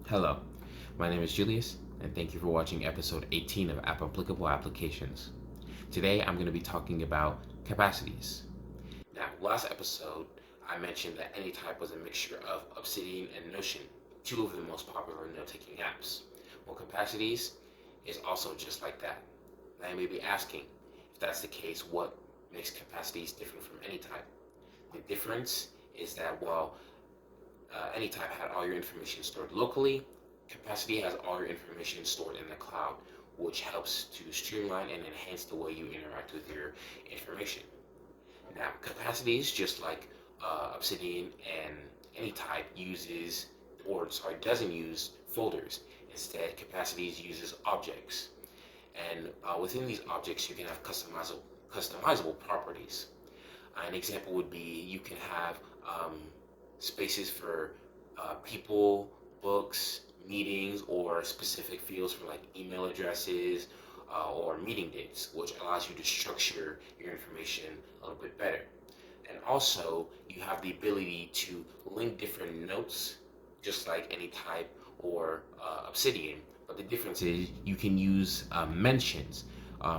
Hello, my name is Julius, and thank you for watching episode 18 of App Applicable Applications. Today I'm going to be talking about capacities. Now, last episode I mentioned that Anytype was a mixture of Obsidian and Notion, two of the most popular note-taking apps. Well, capacities is also just like that. Now you may be asking, if that's the case, what makes capacities different from Anytype? The difference is that while Anytype had all your information stored locally, Capacity has all your information stored in the cloud, which helps to streamline and enhance the way you interact with your information. Now, Capacities, just like Obsidian and Anytype, doesn't use folders. Instead, Capacities uses objects, and within these objects, you can have customizable properties. An example would be you can have spaces for people, books, meetings, or specific fields for like email addresses or meeting dates, which allows you to structure your information a little bit better. And also, you have the ability to link different notes, just like Anytype or Obsidian. But the difference is you can use mentions.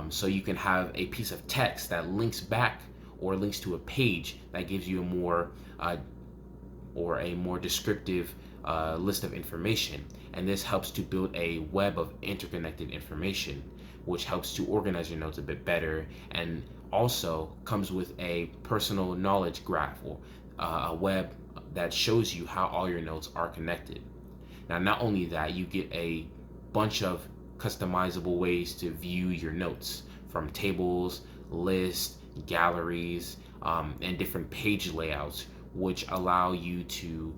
So you can have a piece of text that links back or links to a page that gives you a more descriptive list of information. And this helps to build a web of interconnected information, which helps to organize your notes a bit better, and also comes with a personal knowledge graph, or a web that shows you how all your notes are connected. Now, not only that, you get a bunch of customizable ways to view your notes, from tables, lists, galleries, and different page layouts, which allow you to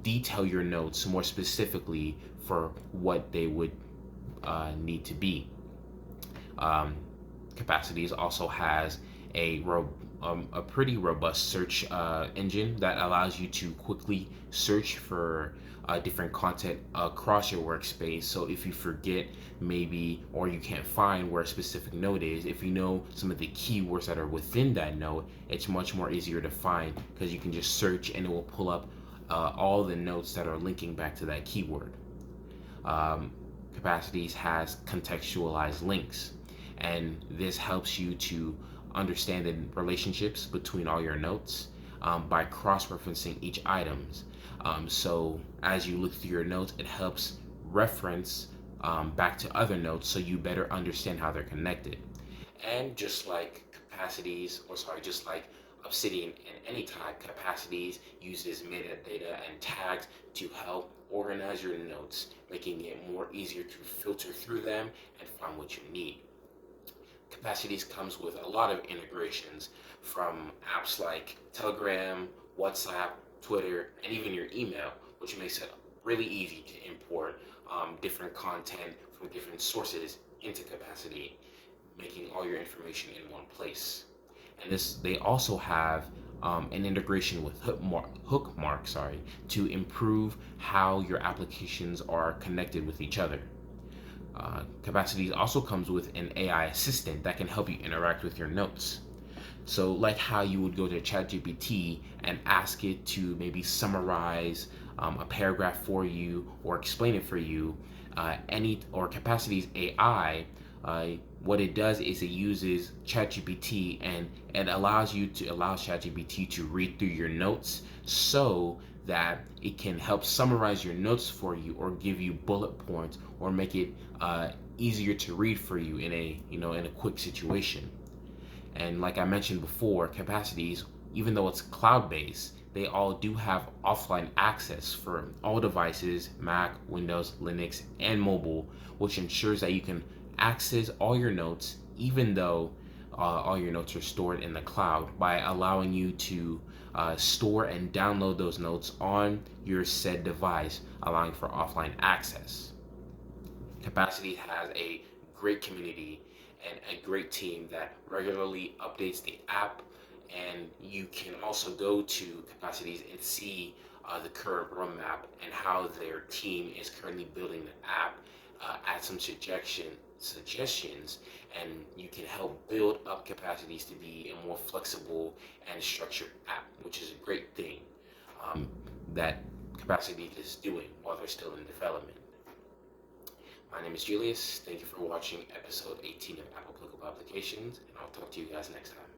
detail your notes more specifically for what they would need to be. Um, Capacities also has a pretty robust search engine that allows you to quickly search for different content across your workspace. So if you forget maybe, or you can't find where a specific note is, if you know some of the keywords that are within that note, it's much more easier to find because you can just search and it will pull up all the notes that are linking back to that keyword. Um, Capacities has contextualized links, and this helps you to understand the relationships between all your notes by cross-referencing each items. So as you look through your notes, it helps reference back to other notes so you better understand how they're connected. And just like Obsidian and Anytype, Capacities uses metadata and tags to help organize your notes, making it more easier to filter through them and find what you need. Capacities comes with a lot of integrations from apps like Telegram, WhatsApp, Twitter, and even your email, which makes it really easy to import different content from different sources into Capacity, making all your information in one place. And they also have an integration with Hookmark, to improve how your applications are connected with each other. Capacities also comes with an AI assistant that can help you interact with your notes. So, like how you would go to ChatGPT and ask it to maybe summarize a paragraph for you or explain it for you, Capacities AI, what it does is it uses ChatGPT, and it allows ChatGPT to read through your notes so that it can help summarize your notes for you, or give you bullet points, or make it easier to read for you in a quick situation. And like I mentioned before, Capacities, even though it's cloud-based, they all do have offline access for all devices: Mac, Windows, Linux, and mobile, which ensures that you can access all your notes even though all your notes are stored in the cloud, by allowing you to store and download those notes on your said device, allowing for offline access. Capacity has a great community and a great team that regularly updates the app, and you can also go to Capacities and see the current roadmap and how their team is currently building the app, add some suggestions, and you can help build up Capacities to be a more flexible and structured app, which is a great thing. That Capacities is doing while they're still in development. My name is Julius. Thank you for watching episode 18 of Applicable Applications, and I'll talk to you guys next time.